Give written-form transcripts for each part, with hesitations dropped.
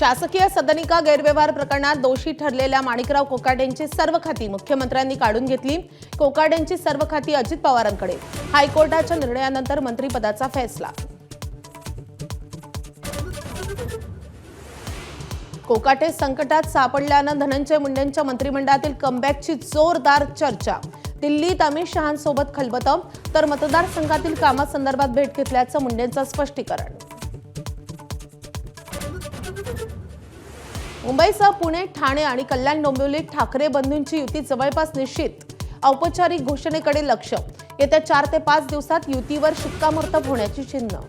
शासकीय सदनिका गैरव्यवहार प्रकरणात दोषी ठरलेल्या माणिकराव कोकाटेंची सर्व खाती मुख्यमंत्र्यांनी काढून घेतली। कोकाटेंची सर्व खाती अजित पवारांकडे। हायकोर्टाच्या निर्णयानंतर मंत्रिपदाचा फैसला। कोकाटे संकटात सापडल्यानं धनंजय मुंडेंच्या मंत्रिमंडळातील कमबॅकची जोरदार चर्चा। दिल्लीत अमित शहांसोबत खलबतं तर मतदारसंघातील कामासंदर्भात भेट घेतल्याचं मुंडेंचं स्पष्टीकरण। मुंबईसह पुणे, ठाणे आणि कल्याण डोंबिवलीत ठाकरे बंधूंची युती जवळपास निश्चित। औपचारिक घोषणेकडे लक्ष। येत्या 4 ते 5 दिवसात युतीवर शिक्कामोर्तब होण्याची चिन्ह।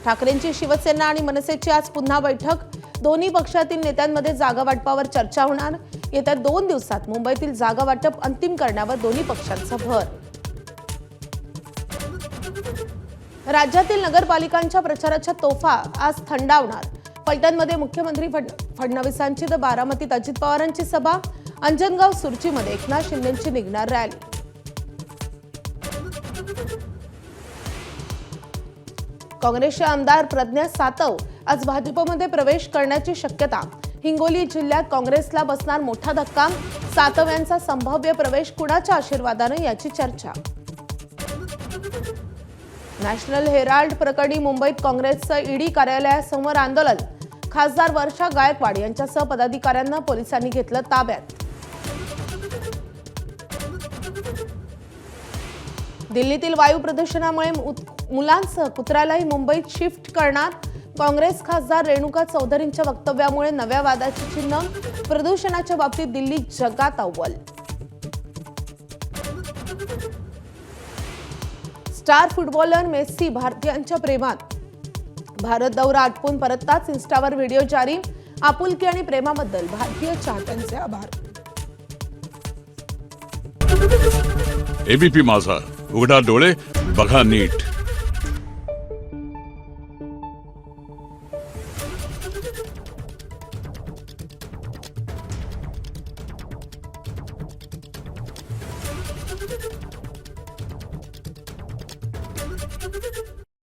ठाकरेंची शिवसेना आणि मनसेची आज पुन्हा बैठक। दोन्ही पक्षातील नेत्यांमध्ये जागा वाटपावर चर्चा होणार। येत्या 2 दिवसात मुंबईतील जागा वाटप अंतिम करण्यावर दोन्ही पक्षांचा भर। राज्यातील नगरपालिकांच्या प्रचाराच्या तोफा आज थंडावणार। पलटणमध्ये मुख्यमंत्री फडणवीसांची तर बारामतीत अजित पवारांची सभा। अंजनगाव सुरचीमध्ये एकनाथ शिंदेंची निघणार रॅली। काँग्रेसचे आमदार प्रज्ञा सातव आज भाजपमध्ये प्रवेश करण्याची शक्यता। हिंगोली जिल्ह्यात काँग्रेसला बसणार मोठा धक्का। सातव यांचा संभाव्य प्रवेश कुणाच्या आशीर्वादाने याची चर्चा। नॅशनल हेराल्ड प्रकरणी मुंबईत काँग्रेसचं ईडी कार्यालयासमोर आंदोलन। खासदार वर्षा गायकवाड यांच्यासह पदाधिकाऱ्यांना पोलिसांनी घेतलं ताब्यात। दिल्लीतील वायू प्रदूषणामुळे मुलांसह कुत्र्यालाही मुंबईत शिफ्ट करणार। काँग्रेस खासदार रेणुका चौधरींच्या वक्तव्यामुळे नव्या वादाची चिन्ह। प्रदूषणाच्या बाबतीत दिल्ली जगात अव्वल। स्टार फुटबॉलर मेस्सी भारतीयांच्या प्रेमात। भारत दौरा आटपून परतताच इन्स्टावर व्हिडिओ जारी। आपुलकी आणि प्रेमाबद्दल भारतीय चाहत्यांचे आभार। एबीपी माझा, उघडा डोळे बघा नीट।